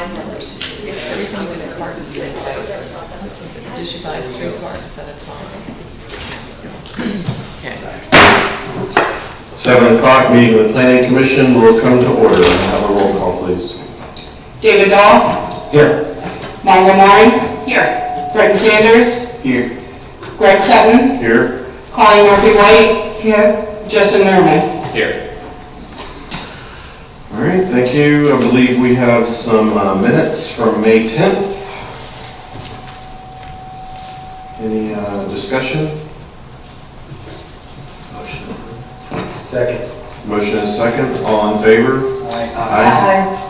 buys every time there's a carton, they buy it. It's usually buys 3 cartons at a time. Okay. 7 o'clock, meeting of the Planning Commission will come to order. Have a roll call, please. David Dahl. Here. Margo Moran. Here. Britton Sanders. Here. Greg Sutton. Here. Colleen Murphy-White. Here. Justin Merman. Here. All right, thank you. I believe we have some minutes from May 10th. Any discussion? Motion. Second. Motion is second. All in favor? Aye. Aye.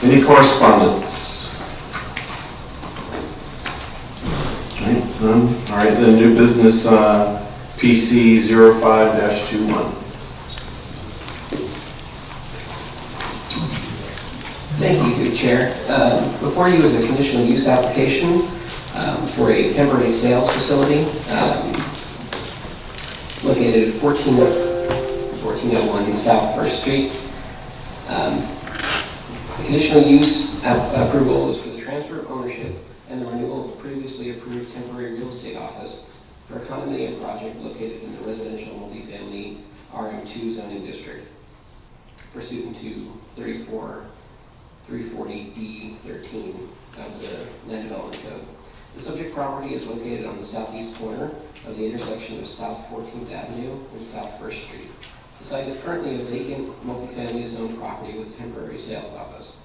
Any correspondence? All right, none. All right, then new business PC 05-21. Thank you, through the chair. Before you is a conditional use application for a temporary sales facility located at 1401 South First Street. The conditional use approval is for the transfer of ownership and the renewal of a previously approved temporary real estate office for a condominium project located in the residential multifamily RM2 zoning district pursuant to 340D13 of the Land Development Code. The subject property is located on the southeast corner of the intersection of South 14th Avenue and South 1st Street. The site is currently a vacant multifamily zone property with a temporary sales office.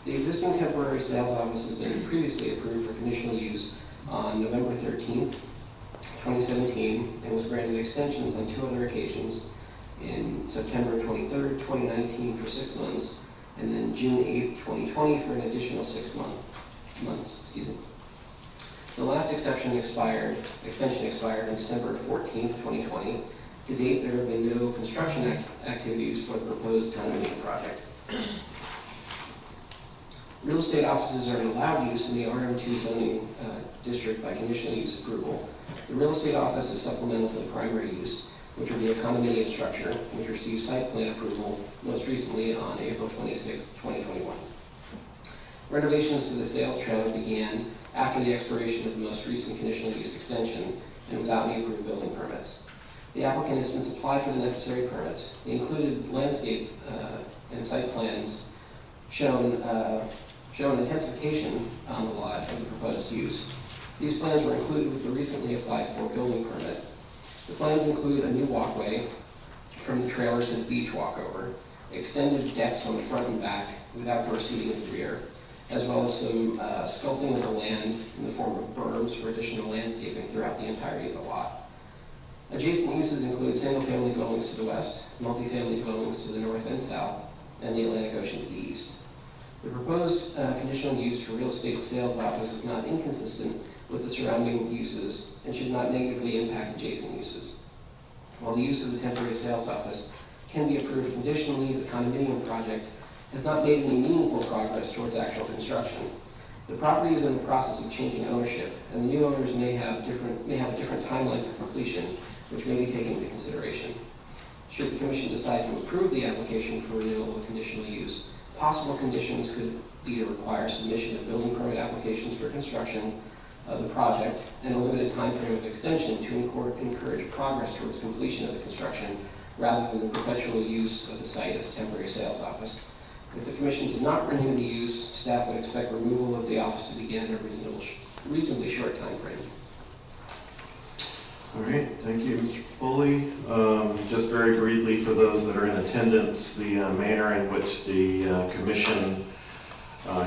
The existing temporary sales office has been previously approved for conditional use on November 13th, 2017, and was granted extensions on 2 other occasions in September 23rd, 2019 for 6 months, and then June 8th, 2020 for an additional 6 months. The last extension expired on December 14th, 2020. To date, there have been no construction activities for the proposed condominium project. Real estate offices are allowed use in the RM2 zoning district by conditional use approval. The real estate office is supplemental to the primary use, which will be a condominium structure, which received site plan approval most recently on April 26, 2021. Renovations to the sales trailer began after the expiration of the most recent conditional use extension and without the approved building permits. The applicant has since applied for the necessary permits. The included landscape and site plans shown intensification on the lot of the proposed use. These plans were included with the recently applied for building permit. The plans include a new walkway from the trailer to the beach walkover, extended decks on the front and back with outdoor seating in the rear, as well as some sculpting of the land in the form of berms for additional landscaping throughout the entirety of the lot. Adjacent uses include single-family dwellings to the west, multifamily dwellings to the north and south, and the Atlantic Ocean to the east. The proposed conditional use for real estate sales office is not inconsistent with the surrounding uses and should not negatively impact adjacent uses. While the use of the temporary sales office can be approved conditionally, the condominium project has not made any meaningful progress towards actual construction. The property is in the process of changing ownership, and the new owners may have a different timeline for completion, which may be taken into consideration. Should the Commission decide to approve the application for renewal of conditional use, possible conditions could be to require submission of building permit applications for construction of the project and a limited time frame of extension to encourage progress towards completion of the construction rather than the perpetual use of the site as a temporary sales office. If the Commission does not renew the use, staff would expect removal of the office to begin in a reasonably short time frame. All right, thank you, Mr. Pulley. Just very briefly for those that are in attendance, the manner in which the Commission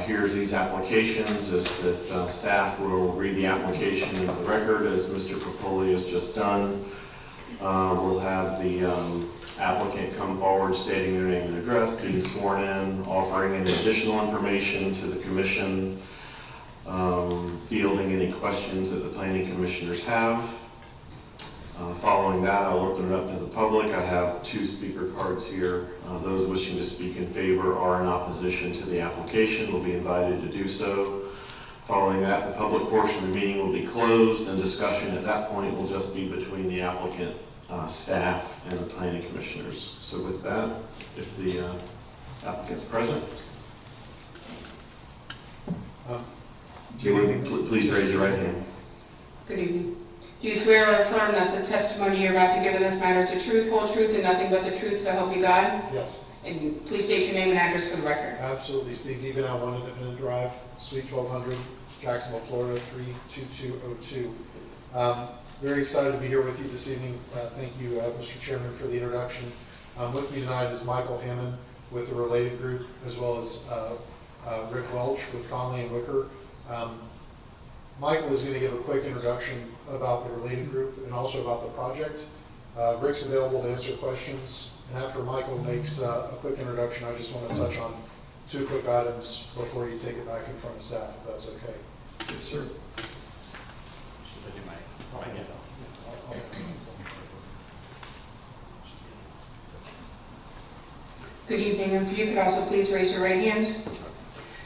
hears these applications is that staff will read the application into the record as Mr. Pulley has just done. We'll have the applicant come forward stating their name and address, being sworn in, offering any additional information to the Commission, fielding any questions that the planning commissioners have. Following that, I'll open it up to the public. I have 2 speaker cards here. Those wishing to speak in favor or in opposition to the application will be invited to do so. Following that, the public portion of the meeting will be closed, and discussion at that point will just be between the applicant staff and the planning commissioners. So with that, if the applicant's present, do you want to please raise your right hand? Good evening. Do you swear or affirm that the testimony you're about to give in this matter is the truth, whole truth, and nothing but the truth, so help you God? Yes, And please state your name and address for the record. absolutely. Steve Devenau, 1 Independent Drive, Suite 1200, Jacksonville, Florida, 32202. Very excited to be here with you this evening. Thank you, Mr. Chairman, for the introduction. With me tonight is Michael Hammond with the Related Group, as well as Rick Welch with Conley and Wicker. Michael is going to give a quick introduction about the Related Group and also about the project. Rick's available to answer questions. And after Michael makes a quick introduction, I just want to touch on 2 quick items before you take it back in front of staff, if that's okay. Yes, sir. Good evening, and if you could also please raise your right hand.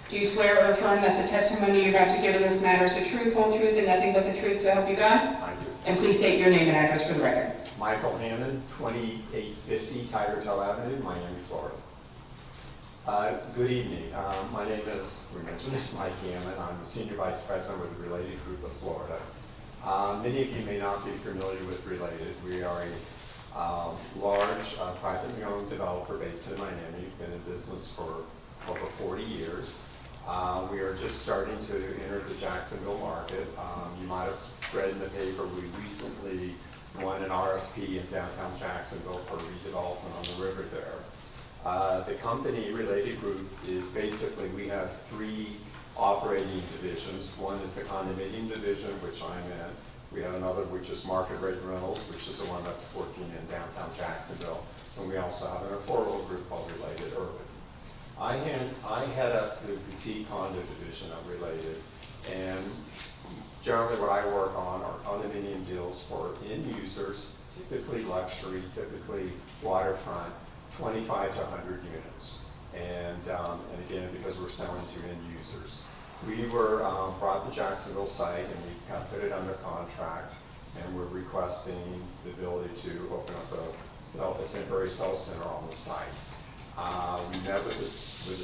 Do you swear or affirm that the testimony you're about to give in this matter is the truth, whole truth, and nothing but the truth, so help you God? I do. And please state your name and address for the record. Michael Hammond, 2850 Tigertail Avenue, Miami, Florida. Good evening. My name is, we mentioned this, Mike Hammond. I'm the Senior Vice President with the Related Group of Florida. Many of you may not be familiar with Related. We are a large, privately owned developer based in Miami. We've been in business for over 40 years. We are just starting to enter the Jacksonville market. You might have read in the paper, we recently won an RFP in downtown Jacksonville for redevelopment on the river there. The company Related Group is basically, we have 3 operating divisions. One is the condominium division, which I'm in. We have another which is market rate rentals, which is the one that's working in downtown Jacksonville. And we also have an affordable group called Related Urban. I head up the boutique condo division of Related, and generally what I work on are condominium deals for end users, typically luxury, typically waterfront, 25 to 100 units. And again, because we're selling to end users. We were brought the Jacksonville site and we got put it under contract, and we're requesting the ability to open up a temporary sales center on the site. We met with the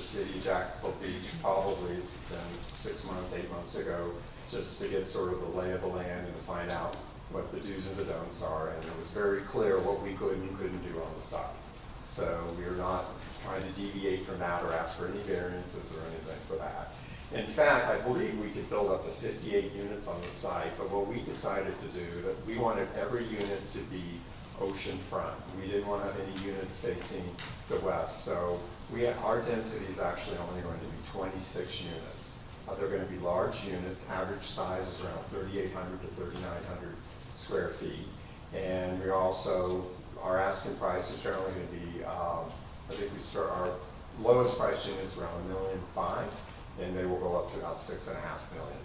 city of Jacksonville Beach, probably it's been 6 months, 8 months ago, just to get sort of the lay of the land and to find out what the do's and the don'ts are. And it was very clear what we could and couldn't do on the site. So we are not trying to deviate from that or ask for any variances or anything for that. In fact, I believe we could build up to 58 units on the site, but what we decided to do, that we wanted every unit to be ocean front. We didn't want to have any units facing the west, so our density is actually only going to be 26 units. They're going to be large units. Average size is around 3,800 to 3,900 square feet. And we also, our asking price is generally going to be, I think our lowest price unit is around $1.5 million, and they will go up to about $6.5 million.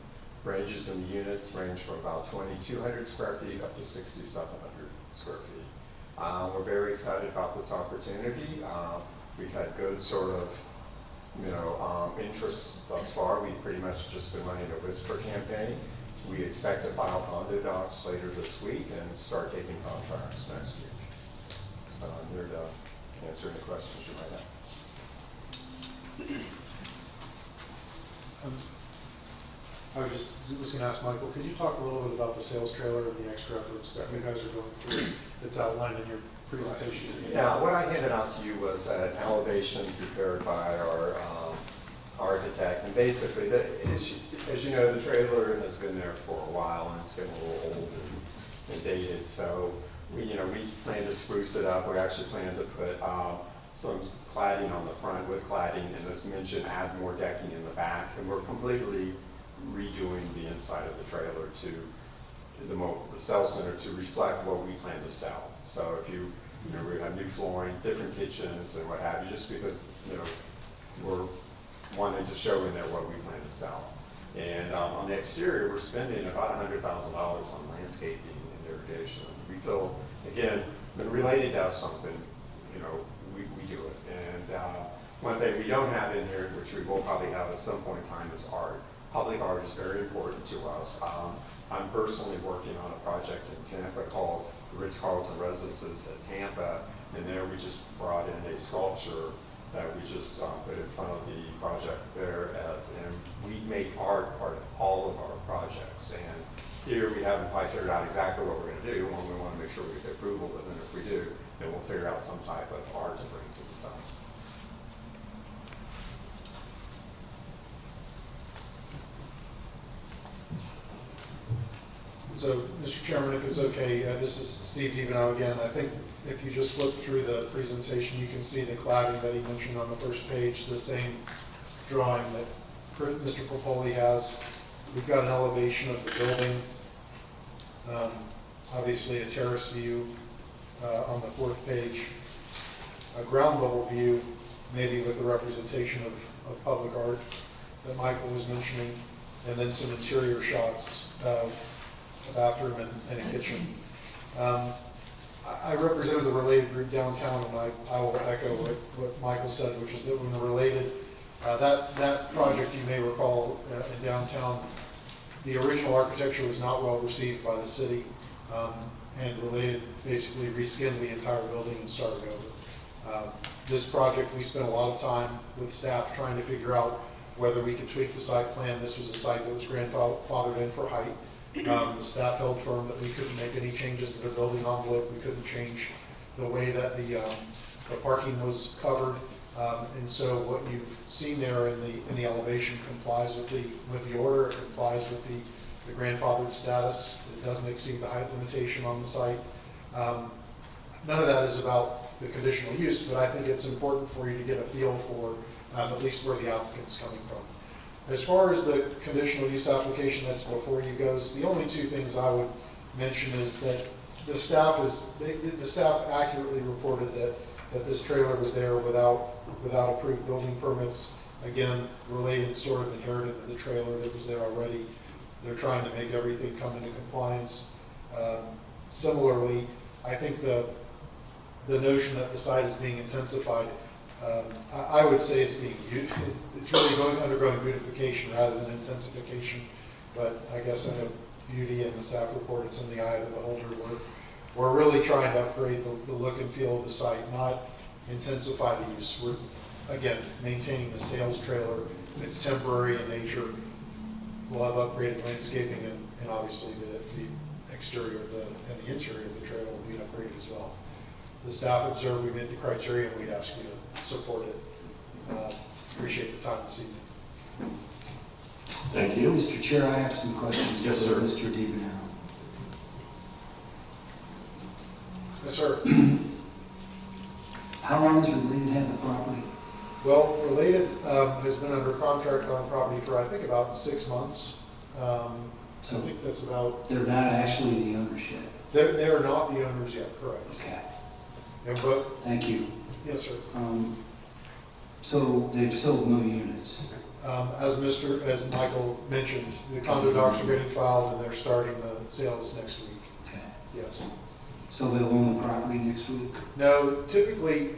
Ranges in the units range from about 2,200 square feet up to 6,700 square feet. We're very excited about this opportunity. We've had good sort of, interest thus far. We've pretty much just been running a whisper campaign. We expect to file condo docs later this week and start taking contracts next week. So I'm here to answer any questions you might have. I was going to ask Michael, could you talk a little bit about the sales trailer and the extra efforts that you guys are going through that's outlined in your presentation? Yeah, what I handed out to you was an elevation prepared by our architect. And basically, as you know, the trailer has been there for a while and it's been a little old and dated. So we plan to spruce it up. We actually plan to put some cladding on the front, wood cladding, and as mentioned, add more decking in the back. And we're completely redoing the inside of the trailer to the sales center to reflect what we plan to sell. So if we have new flooring, different kitchens and what have you, just because we're wanting to show in there what we plan to sell. And on the exterior, we're spending about $100,000 on landscaping and irrigation. We feel, again, when Related does something, we do it. And one thing we don't have in here, which we will probably have at some point in time, is art. Public art is very important to us. I'm personally working on a project in Tampa called Ritz-Carlton Residences at Tampa, and there we just brought in a sculpture that we just put in front of the project there and we make art part of all of our projects. And here we haven't quite figured out exactly what we're going to do, and we want to make sure we get the approval, but then if we do, then we'll figure out some type of art to bring to the site. So, Mr. Chairman, if it's okay, this is Steve Devenow again. I think if you just flip through the presentation, you can see the cladding that he mentioned on the first page, the same drawing that Mr. Popoli has. We've got an elevation of the building, obviously a terrace view on the fourth page, a ground level view, maybe with the representation of public art that Michael was mentioning, and then some interior shots of a bathroom and a kitchen. I represented the related group downtown, and I will echo what Michael said, which is that when the related, that project, you may recall, in downtown, the original architecture was not well received by the city, and related basically reskinned the entire building and started over. This project, we spent a lot of time with staff trying to figure out whether we could tweak the site plan. This was a site that was grandfathered in for height. The staff held firm that we couldn't make any changes to the building envelope. We couldn't change the way that the parking was covered. And so what you've seen there in the elevation complies with the order. It complies with the grandfathered status. It doesn't exceed the height limitation on the site. None of that is about the conditional use, but I think it's important for you to get a feel for at least where the applicant's coming from. As far as the conditional use application that's before you goes, the only two things I would mention is that the staff accurately reported that this trailer was there without approved building permits. Again, related sort of inherited the trailer that was there already. They're trying to make everything come into compliance. Similarly, I think the notion that the site is being intensified, I would say it's really undergoing beautification rather than intensification. But I guess I know beauty and the staff report it's in the eye of the beholder. We're really trying to upgrade the look and feel of the site, not intensify the use. We're, again, maintaining the sales trailer. It's temporary in nature. We'll have upgraded landscaping and obviously the exterior and the interior of the trailer will be upgraded as well. The staff observed we met the criteria and we'd ask you to support it. Appreciate the time this evening. Thank you. Mr. Chair, I have some questions Yes, for sir. Mr. Devenow. Yes, sir. How long has Related had the property? Well, Related has been under contract on the property for I think about 6 months. I So think that's about. they're not actually the owners yet? They are not the owners yet, correct? Okay, And but thank you. yes, sir. So they've sold no units? As Michael mentioned, the condo docs are getting filed and they're starting the sales next week. Okay. Yes. So they'll own the property next week? No, typically,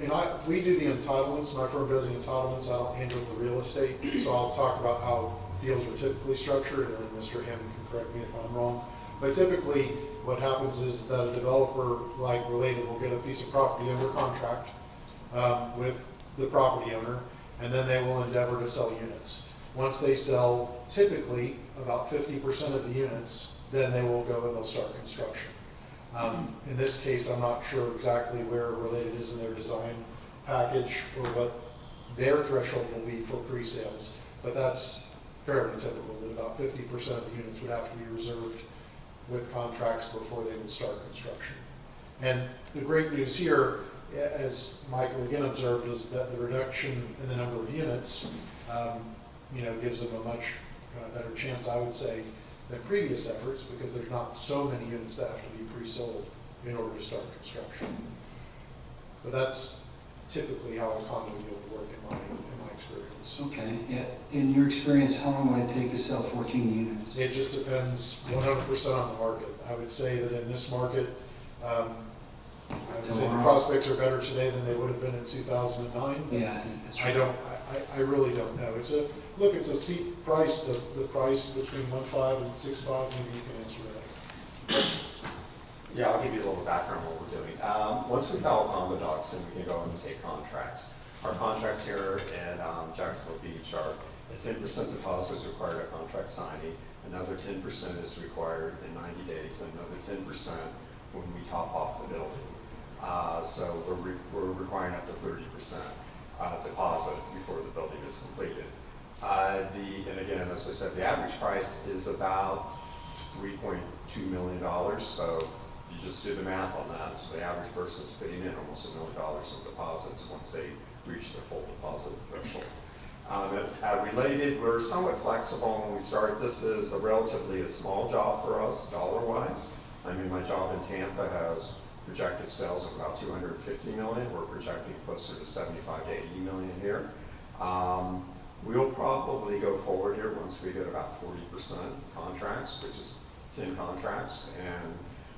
we do the entitlements. My firm does the entitlements. I don't handle the real estate. So I'll talk about how deals are typically structured, and then Mr. Hammond can correct me if I'm wrong. But typically, what happens is that a developer like Related will get a piece of property under contract with the property owner, and then they will endeavor to sell units. Once they sell, typically, about 50% of the units, then they will go and they'll start construction. In this case, I'm not sure exactly where Related is in their design package or what their threshold will be for pre-sales, but that's fairly typical, that about 50% of the units would have to be reserved with contracts before they would start construction. And the great news here, as Michael again observed, is that the reduction in the number of units, gives them a much better chance, I would say, than previous efforts, because there's not so many units that have to be pre-sold in order to start construction. But that's typically how a condo deal would work in my experience. Okay, yeah. In your experience, how long would it take to sell 14 units? It just depends 100% on the market. I would say that in this market, I would say the prospects are better today than they would have been in 2009. Yeah, I think that's right. I really don't know. It's a steep price. The price between 1.5 and 6.5. Maybe you can answer that. Yeah, I'll give you a little background on what we're doing. Once we file condo docs, then we can go and take contracts. Our contracts here in Jacksonville Beach are a 10% deposit is required at contract signing, another 10% is required in 90 days, and another 10% when we top off the building. So we're requiring up to 30% deposit before the building is completed. And again, as I said, the average price is about $3.2 million, so you just do the math on that. So the average person's putting in almost $1 million in deposits once they reach their full deposit threshold. Related, we're somewhat flexible when we start. This is a small job for us, dollar-wise. I mean, my job in Tampa has projected sales of about 250 million. We're projecting closer to 75 to 80 million here. We'll probably go forward here once we get about 40% contracts, which is 10 contracts. And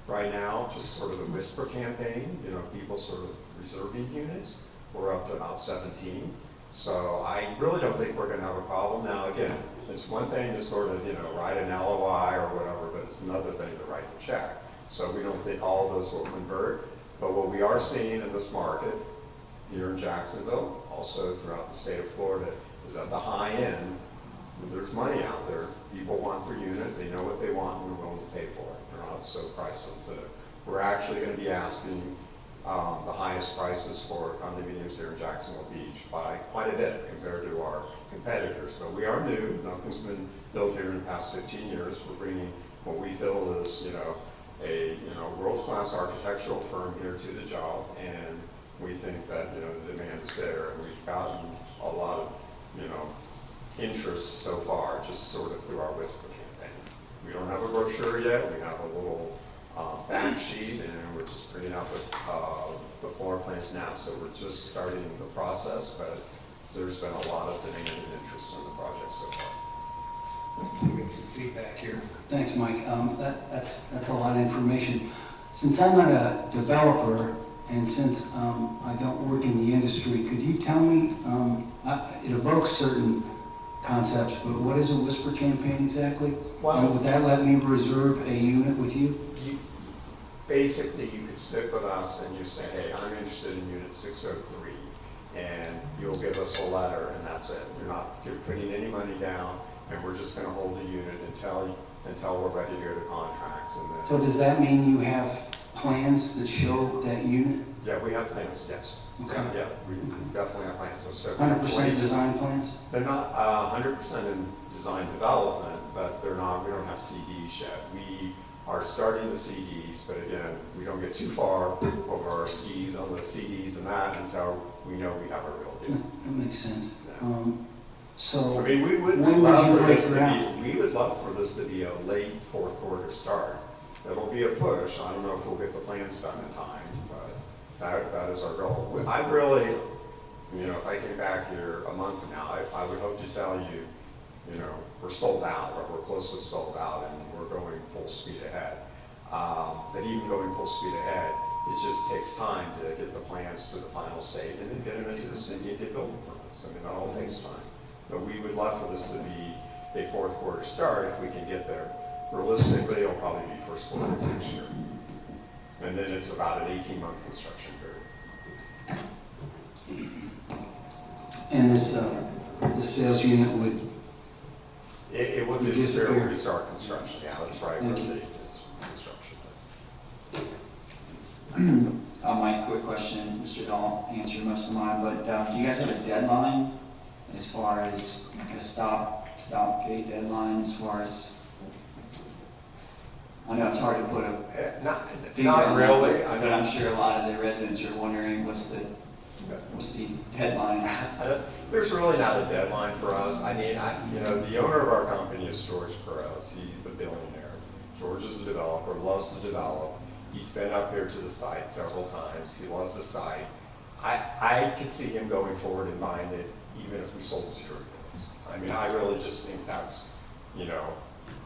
right now, just sort of the whisper campaign, you know, people sort of reserving units. We're up to about 17. So I really don't think we're going to have a problem. Now, again, it's one thing to sort of, you know, write an LOI or whatever, but it's another thing to write the check. So we don't think all of those will convert. But what we are seeing in this market here in Jacksonville, also throughout the state of Florida, is at the high end, there's money out there. People want their unit, they know what they want, and they're willing to pay for it. They're not so price sensitive. We're actually going to be asking the highest prices for condominiums here in Jacksonville Beach by quite a bit compared to our competitors. But we are new. Nothing's been built here in the past 15 years. We're bringing what we feel is, you know, a world-class architectural firm here to the job, and we think that, you know, the demand is there, and we've gotten a lot of, you know, interest so far, just sort of through our whisper campaign. We don't have a brochure yet. We have a little fact sheet, and we're just printing out the floor plans now. So we're just starting the process, but there's been a lot of demand and interest in the project so far. Give some feedback here. Thanks, Mike. That's a lot of information. Since I'm not a developer, and since I don't work in the industry, could you tell me, it evokes certain concepts, but what is a whisper campaign exactly? Well, and would that let me reserve a unit with you? Basically, you could sit with us and you say, hey, I'm interested in unit 603, and you'll give us a letter, and that's it. You're putting any money down, and we're just going to hold the unit until we're ready to go to contract. And then, So does that mean you have plans that show that unit? yeah, we have plans, yes. Okay. Yeah, we definitely have plans. So 100% design plans? They're not 100% in design development, but they're not. We don't have CDs yet. We are starting the CDs, but again, we don't get too far over our skis on the CDs and that until we know we have a real deal. That makes sense. Yeah. So I mean, we would when would love you for break this to ground? be. We would love for this to be a late fourth quarter start. It'll be a push. I don't know if we'll get the plans done in time, but that is our goal. I really, you know, if I came back here a month from now, I would hope to tell you, you know, we're sold out, or we're close to sold out, and we're going full speed ahead. But even going full speed ahead, it just takes time to get the plans to the final stage and then get them into the city and get building permits. I mean, that all takes time. But we would love for this to be a fourth quarter start if we can get there. Realistically, it'll probably be first quarter of next year. And then it's about an 18-month construction period. And this sales unit would, It would Would disappear when we disappear. start construction. Yeah, that's right, where Thank the you. construction is. My quick question, Mr. Dahl answered most of mine, but do you guys have a deadline as far as like a stop gate deadline as far as, I know it's hard to put a Not figure on that, really. but I'm sure a lot of the residents are wondering what's the deadline? There's really not a deadline for us. I mean, you know, the owner of our company is George Perez. He's a billionaire. George is a developer, loves to develop. He's been up here to the site several times. He loves the site. I could see him going forward and buying it even if we sold 0 units. I mean, I really just think that's, you know,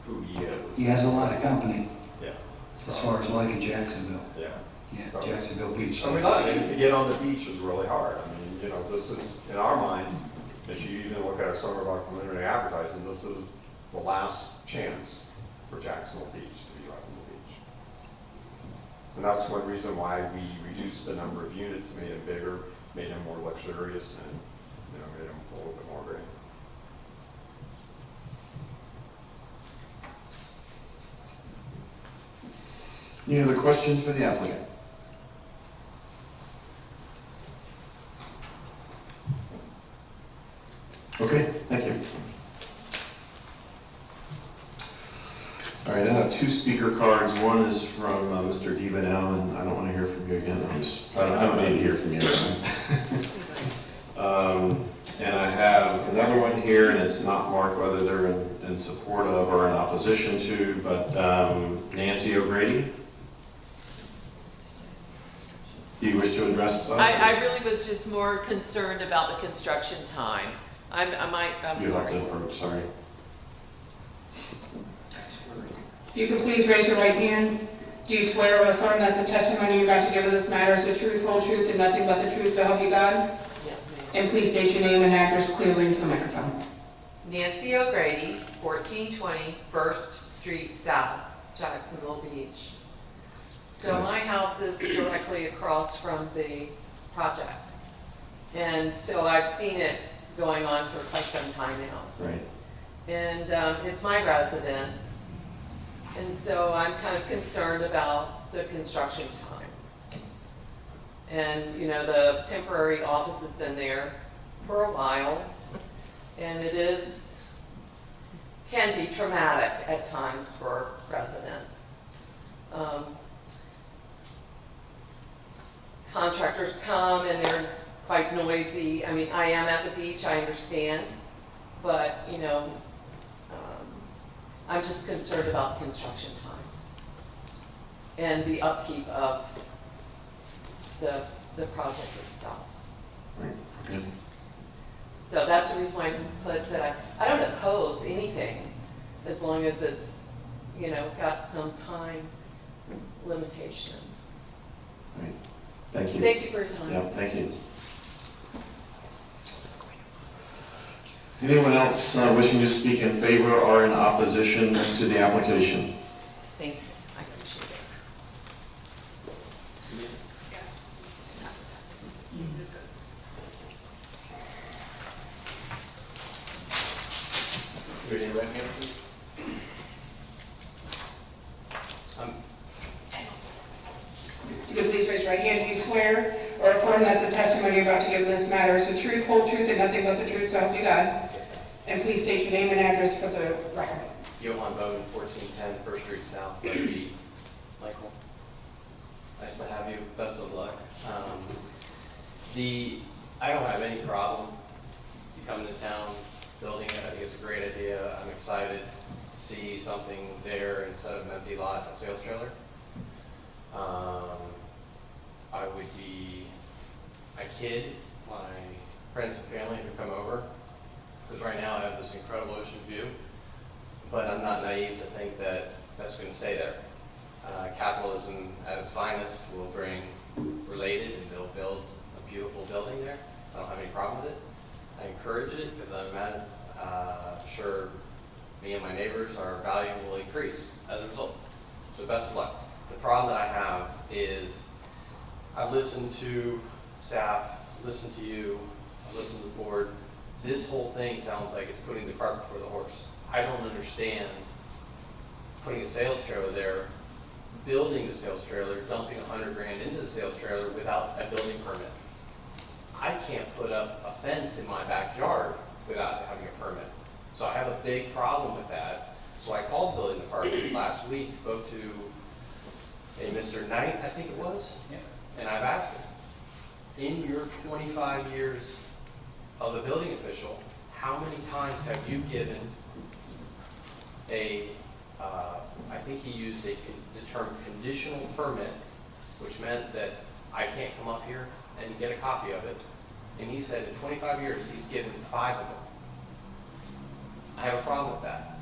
who he is. he has a lot of company Yeah. as far as like in Jacksonville. Yeah. Yeah, So- Jacksonville Beach. I mean, to get on the beach is really hard. I mean, you know, this is, in our mind, if you even look at some of our preliminary advertising, this is the last chance for Jacksonville Beach to be right on the beach. And that's one reason why we reduced the number of units, made them bigger, made them more luxurious, and, you know, made them a little bit more grand. Any other questions for the applicant? Okay, thank you. All right, I have two speaker cards. One is from Mr. Debenham, and I don't want to hear from you again. I don't need to hear from you. And I have another one here, and it's not marked whether they're in support of or in opposition to, but Nancy O'Grady. Do you wish to address us? I really was just more concerned about the construction time. I'm You have sorry. to approach, sorry. If you could please raise your right hand. Do you swear or affirm that the testimony you're about to give in this matter is the truth, whole truth, and nothing but the truth, so help you God? Yes, ma'am. And please state your name and address clearly into the microphone. Nancy O'Grady, 1420 First Street South, Jacksonville Beach. So Okay. my house is directly across from the project. And so I've seen it going on for quite some time now. Right. And it's my residence. And so I'm kind of concerned about the construction time. And, you know, the temporary office has been there for a while. And it can be traumatic at times for residents. Contractors come and they're quite noisy. I mean, I am at the beach, I understand, but, you know, I'm just concerned about the construction time and the upkeep of the project itself. Right. Okay. So that's the reason why I put that I don't oppose anything as long as it's, you know, got some time limitations. Right. Thank you. Thank you for your time. Yeah, thank you. Anyone else wishing to speak in favor or in opposition to the application? Thank you. I appreciate it. Raise your right hand, please. You could please raise your right hand. Do you swear or affirm that the testimony you're about to give in this matter is the truth, whole truth, and nothing but the truth, so help you God? And please state your name and address for the record. Johan Bowman, 1410 First Street South, letter B. Michael, nice to have you. Best of luck. I don't have any problem you coming to town, building it. I think it's a great idea. I'm excited to see something there instead of an empty lot, a sales trailer. I kid my friends and family who come over, because right now I have this incredible ocean view, but I'm not naive to think that that's going to stay there. Capitalism at its finest will bring related, and they'll build a beautiful building there. I don't have any problem with it. I encourage it because I'm sure me and my neighbors, our value will increase as a result. So best of luck. The problem that I have is I've listened to staff, listened to you, I've listened to the board. This whole thing sounds like it's putting the cart before the horse. I don't understand putting a sales trailer there, building the sales trailer, dumping $100 grand into the sales trailer without a building permit. I can't put up a fence in my backyard without having a permit. So I have a big problem with that. So I called the building department last week, spoke to a Mr. Knight, I think it was, and I've asked him, in your 25 years of a building official, how many times have you given I think he used the term conditional permit, which meant that I can't come up here and get a copy of it. And he said in 25 years, he's given 5 of them. I have a problem with that.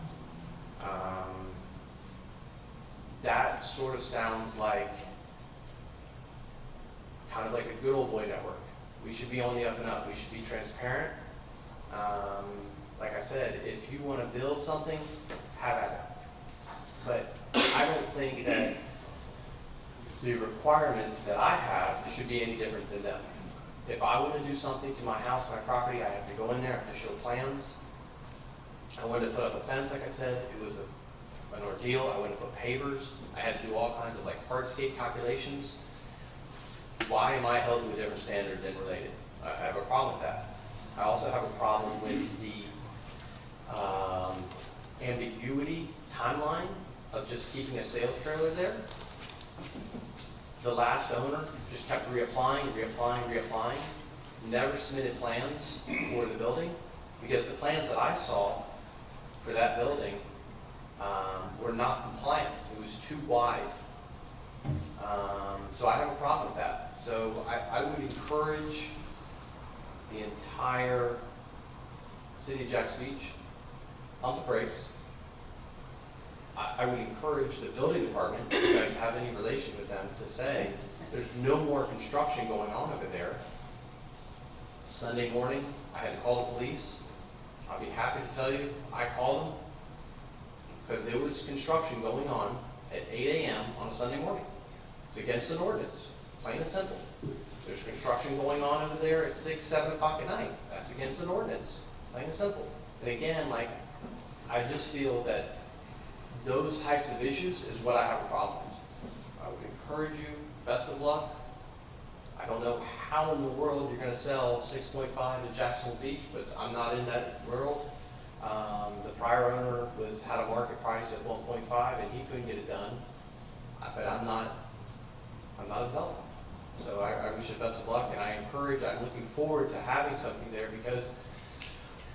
That sort of sounds like kind of like a good old boy network. We should be on the up and up. We should be transparent. Like I said, if you want to build something, have at it. But I don't think that the requirements that I have should be any different than them. If I want to do something to my house, my property, I have to go in there, I have to show plans. I wanted to put up a fence, like I said, it was an ordeal. I wanted to put pavers. I had to do all kinds of like hardscape calculations. Why am I held to a different standard than related? I have a problem with that. I also have a problem with the ambiguity timeline of just keeping a sales trailer there. The last owner just kept reapplying, never submitted plans for the building, because the plans that I saw for that building were not compliant. It was too wide. So I have a problem with that. So I would encourage the entire city of Jax Beach, pump the brakes. I would encourage the building department, if you guys have any relation with them, to say, there's no more construction going on over there. Sunday morning, I had to call the police. I'll be happy to tell you, I called them because there was construction going on at 8 a.m. on a Sunday morning. It's against an ordinance, plain and simple. There's construction going on over there at 6, 7 o'clock at night. That's against an ordinance, plain and simple. And again, like, I just feel that those types of issues is what I have a problem with. I would encourage you, best of luck. I don't know how in the world you're gonna sell 6.5 to Jacksonville Beach, but I'm not in that world. The prior owner had a market price at 1.5 and he couldn't get it done. But I'm not a developer. So I wish you best of luck, and I'm looking forward to having something there, because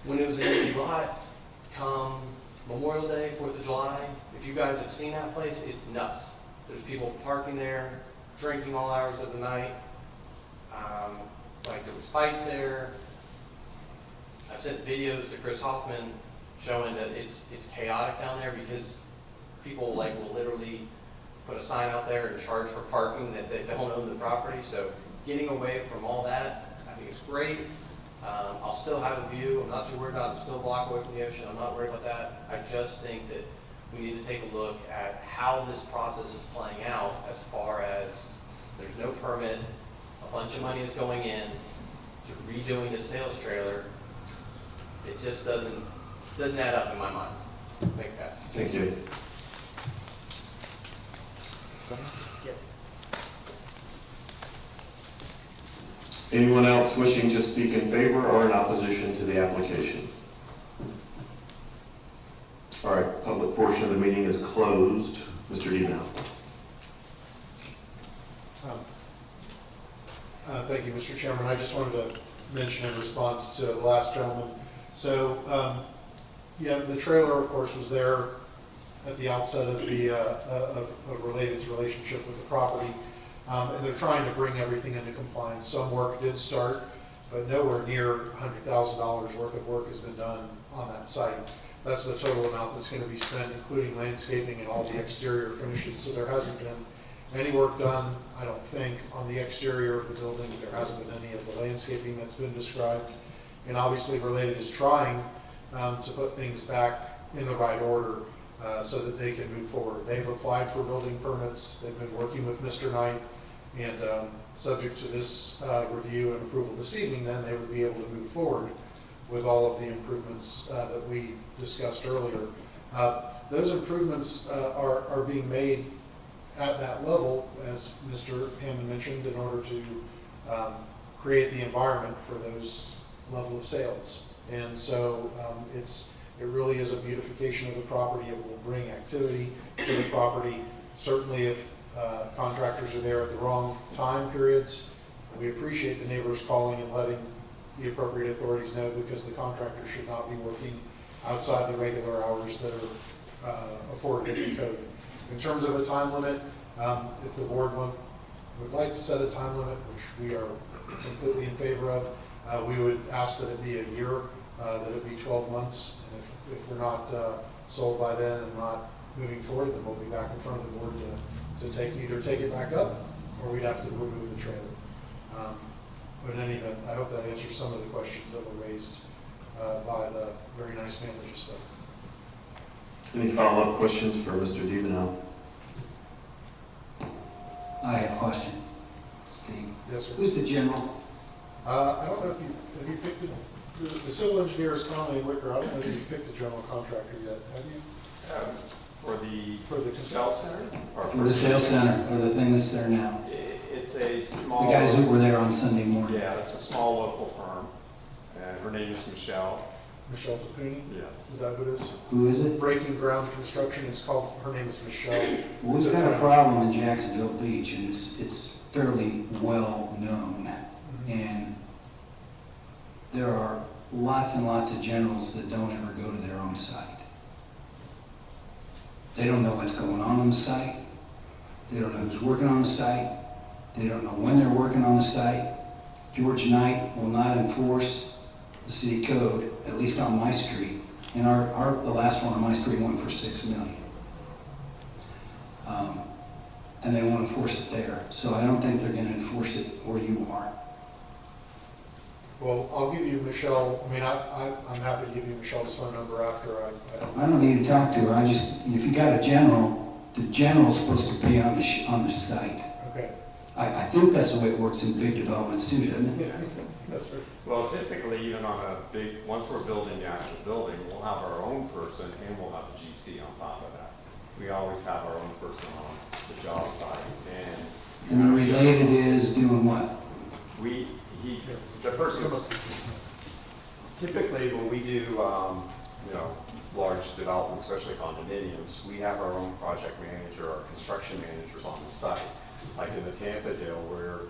when it was an empty lot, come Memorial Day, 4th of July, if you guys have seen that place, it's nuts. There's people parking there, drinking all hours of the night. Like there was fights there. I sent videos to Chris Hoffman showing that it's chaotic down there, because people like will literally put a sign out there and charge for parking that they don't own the property. So getting away from all that, I think it's great. I'll still have a view. I'm not too worried about it. I'm still a block away from the ocean. I'm not worried about that. I just think that we need to take a look at how this process is playing out, as far as there's no permit, a bunch of money is going in to redoing the sales trailer. It just doesn't add up in my mind. Thanks, guys. Thank you. Yes. Anyone else wishing to speak in favor or in opposition to the application? All right, public portion of the meeting is closed. Mr. Devenau. Thank you, Mr. Chairman. I just wanted to mention in response to the last gentleman. So, yeah, the trailer, of course, was there at the outset of the of Related's relationship with the property, and they're trying to bring everything into compliance. Some work did start, but nowhere near $100,000 worth of work has been done on that site. That's the total amount that's going to be spent, including landscaping and all the exterior finishes. So there hasn't been any work done, I don't think, on the exterior of the building. There hasn't been any of the landscaping that's been described. And obviously Related is trying to put things back in the right order so that they can move forward. They've applied for building permits. They've been working with Mr. Knight, and subject to this review and approval this evening, then they would be able to move forward with all of the improvements that we discussed earlier. Those improvements are being made at that level, as Mr. Hammond mentioned, in order to create the environment for those level of sales. And so it really is a beautification of the property. It will bring activity to the property. Certainly if contractors are there at the wrong time periods, we appreciate the neighbors calling and letting the appropriate authorities know, because the contractor should not be working outside the regular hours that are afforded in the code. In terms of a time limit, if the board would like to set a time limit, which we are completely in favor of, we would ask that it be a year, that it be 12 months. And if we're not sold by then and not moving forward, then we'll be back in front of the board to either take it back up, or we'd have to remove the trailer. But in any event, I hope that answers some of the questions that were raised by the very nice man that just spoke. Any follow-up questions for Mr. Devenau? I have a question. Steve, Yes, sir. who's the general? I don't know if have you picked the civil engineer is Conley and Wicker. I don't know if you picked the general contractor yet. Have you? For the Cell center? Or For the sales center, for the thing that's there now? It's a The small. guys that were there on Sunday morning? Yeah, it's a small local firm, and her name is Michelle. Michelle Tapuni? Yes. Is that who it is? Who is it? Breaking Ground Construction is called, her name is Michelle. Well, we've got a problem in Jacksonville Beach, and it's fairly well known. And there are lots and lots of generals that don't ever go to their own site. They don't know what's going on the site. They don't know who's working on the site. They don't know when they're working on the site. George Knight will not enforce the city code, at least on my street. And the last one on my street went for $6 million. And they won't enforce it there. So I don't think they're gonna enforce it where you are. Well, I'll give you Michelle, I mean, I'm happy to give you Michelle's phone number after I don't need to talk to her. If you got a general, the general's supposed to be on the site. Okay. I think that's the way it works in big developments too, doesn't it? That's right. Well, typically, even on a big, once we're building the actual building, we'll have our own person and we'll have a GC on top of that. We always have our own person on the job site, and. And the related is doing what? The person, typically when we do, large developments, especially condominiums, we have our own project manager, our construction managers on the site. Like in the Tampa deal, we're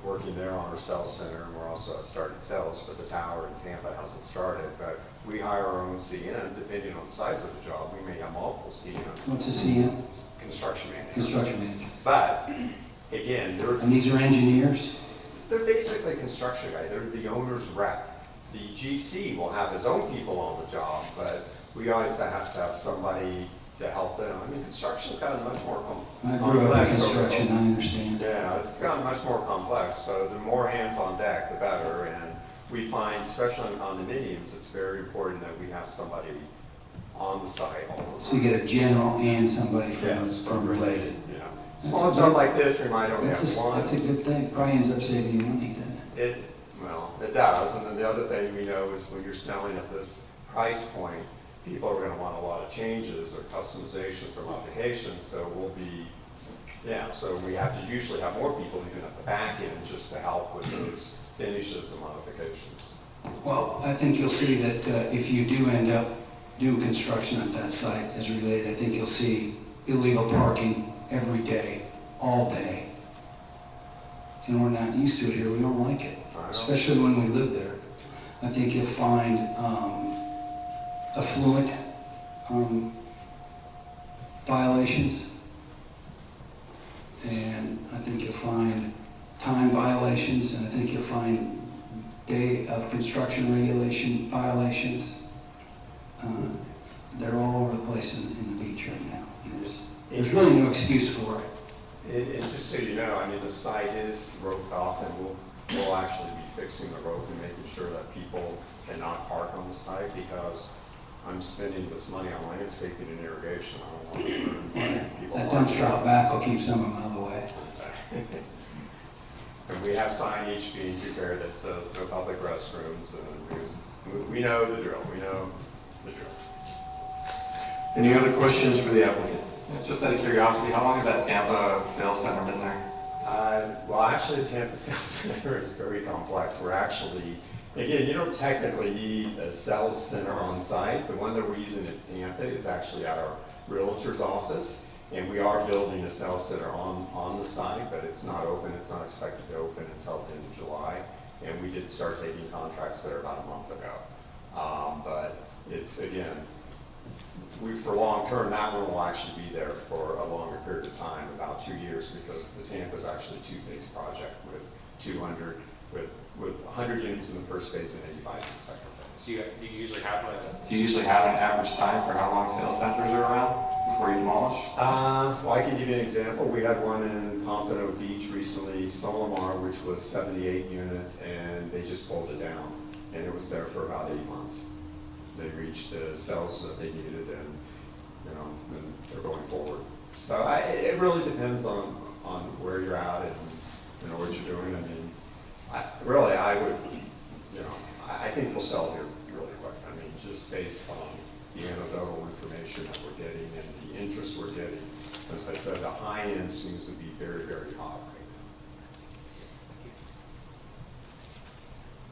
working there on our sales center, and we're also starting sales, but the tower in Tampa hasn't started. But we hire our own CM, depending on the size of the job. We may have multiple CMs. What's a CM? Construction manager. Construction manager. But, again, And these are engineers? they're basically construction guys. They're the owner's rep. The GC will have his own people on the job, but we always have to have somebody to help them. I mean, construction's gotten much more I complex. grew up in over- construction, I understand. Yeah, it's gotten much more complex, so the more hands on deck, the better. And we find, especially in condominiums, it's very important that we have somebody on the site all the time. So you get a general and somebody Yes, from related. Yeah. That's Small a job good- like this, we might only have one. That's a good thing. Probably ends up saving you money, doesn't it? It does, and then the other thing we know is when you're selling at this price point, people are gonna want a lot of changes or customizations or modifications, so so we have to usually have more people even at the back end just to help with those finishes and modifications. Well, I think you'll see that if you do end up doing construction at that site as related, I think you'll see illegal parking every day, all day. And we're not used to it here, we don't like it, especially when we live there. I think you'll find affluent violations. And I think you'll find time violations, and I think you'll find day of construction regulation violations. They're all over the place in the beach right now. And there's really no excuse for it. And just so you know, I mean, the site is roped off, and we'll actually be fixing the rope and making sure that people cannot park on the site, because I'm spending this money on landscaping and irrigation. I don't want to burn people. That dumpster out back will keep some of them out of the way. And we have signage being prepared that says no public restrooms, and we know the drill. We know the drill. Any other questions for the applicant? Just out of curiosity, how long has that Tampa sales center been there? Well, actually, the Tampa Sales Center is very complex. We're actually, again, you don't technically need a sales center on site. The one that we're using at Tampa is actually at our realtor's office. And we are building a sales center on the site, but it's not open. It's not expected to open until the end of July. And we did start taking contracts there about a month ago. But it's, again, for long term, that one will actually be there for a longer period of time, about 2 years, because the Tampa is actually a two-phase project with 100 units in the first phase and 85 in the second phase. Do you usually have an average time for how long sales centers are around before you demolish? Well, I can give you an example. We had one in Pompano Beach recently, Solomar, which was 78 units, and they just pulled it down. And it was there for about 8 months. They reached the sales that they needed, and and they're going forward. So it really depends on on where you're at and, you know, what you're doing. I mean, I would, you know, I think we'll sell here really quick. I mean, just based on the anecdotal information that we're getting and the interest we're getting. As I said, the high end seems to be very, very hot right now.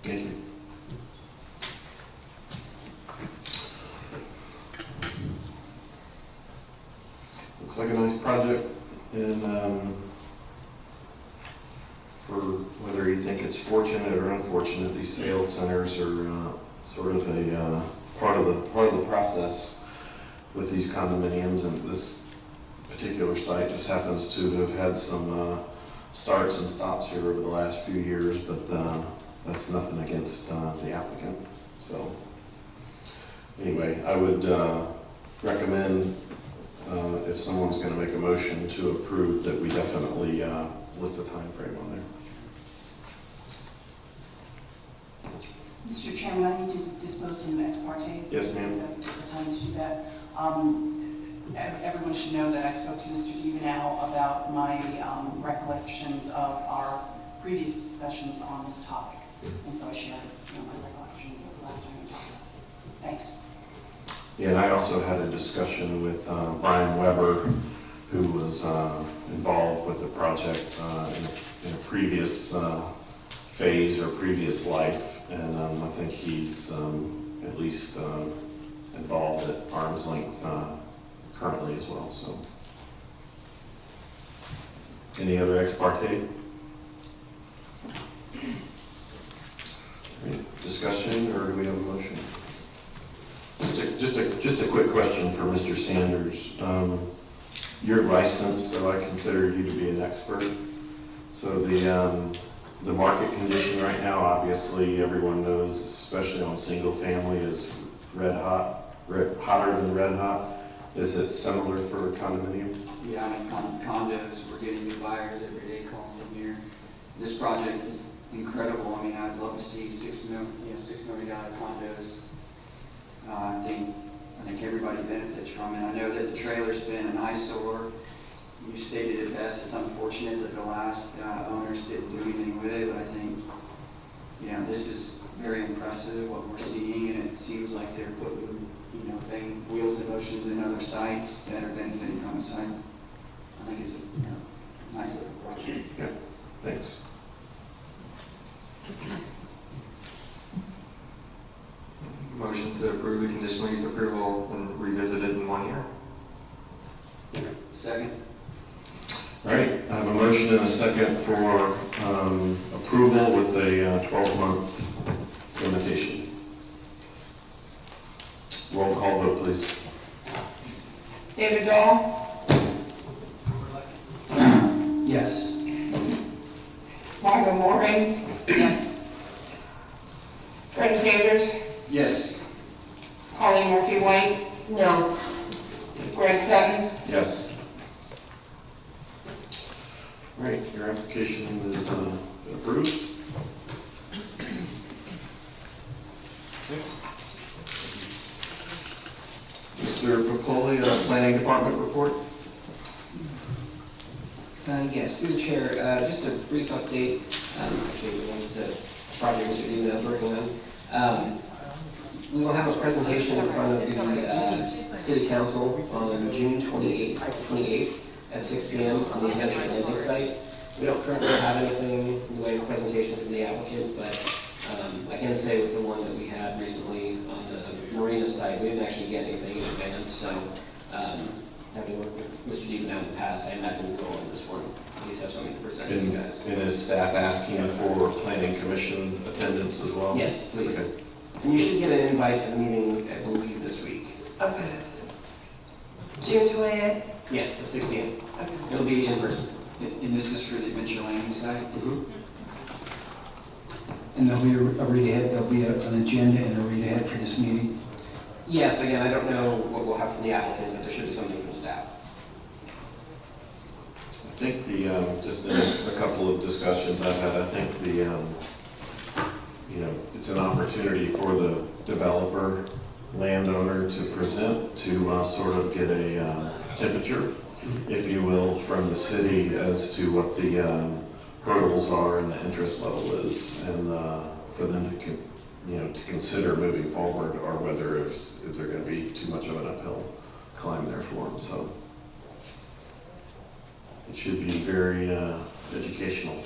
Thank you. Looks like a nice project, and for whether you think it's fortunate or unfortunate, these sales centers are sort of a part of the process with these condominiums, and this particular site just happens to have had some starts and stops here over the last few years, but that's nothing against the applicant. So anyway, I would recommend if someone's going to make a motion to approve, that we definitely list a time frame on there. Mr. Chairman, I need to dispose of an ex parte. Yes, ma'am. The time to do that. Everyone should know that I spoke to Mr. DiVinao about my recollections of our previous discussions on this topic. And so I shared, you know, my recollections of the last time we talked about it. Thanks. Yeah, and I also had a discussion with Brian Weber, who was involved with the project in a previous phase or previous life, and I think he's at least involved at arm's length currently as well. So, any other ex parte? Discussion, or do we have a motion? Just a quick question for Mr. Sanders. You're licensed, so I consider you to be an expert. So the market condition right now, obviously everyone knows, especially on single family, is hotter than red hot. Is it similar for condominium? Yeah, I mean, condos, we're getting new buyers every day calling in here. This project is incredible. I mean, I'd love to see $6 million condos. I think everybody benefits from it. I know that the trailer's been an eyesore. You stated it best. It's unfortunate that the last owners didn't do anything with it, but I think, you know, this is very impressive what we're seeing, and it seems like they're putting, you know, wheels and motions in other sites that are benefiting from it. So I think it's a nice little project. Yeah, thanks. Motion to approve the conditional use approval and revisit it in 1 year. Second. All right, I have a motion and a second for approval with a 12-month limitation. Roll call vote, please. David Dahl, Yes. Margot Morgan, Yes. Brendan Sanders, Yes. Colleen Murphy White, No. Greg Sutton, Yes. All right, your application is approved. Mr. Popoli, Planning Department report. Yes, through the chair, just a brief update, actually relates to the project Mr. Dean is working on. We will have a presentation in front of the City Council on June 28th at 6 p.m. on the Adventure Landing site. We don't currently have anything in the way of presentation from the applicant, but I can say with the one that we had recently on the marina site, we didn't actually get anything in advance, so having worked with Mr. Dean now in the past, I imagine we'll go on this one, at least have something to present to you guys. And is staff asking for planning commission attendance as well? Yes, please. Okay. And you should get an invite to the meeting, I believe, this week. Okay. June 28th? Yes, at 6 p.m. Okay. It'll be in person. And this is for the Adventure Landing site? And there'll be a read ahead, there'll be an agenda and a read ahead for this meeting. Yes, again, I don't know what we'll have from the applicant, but there should be something from staff. I think just in a couple of discussions I've had, I think it's an opportunity for the developer, landowner to present, to sort of get a temperature if you will, from the city as to what the hurdles are and the interest level is, and for them to, to consider moving forward, or whether is there going to be too much of an uphill climb there for them. So it should be very educational.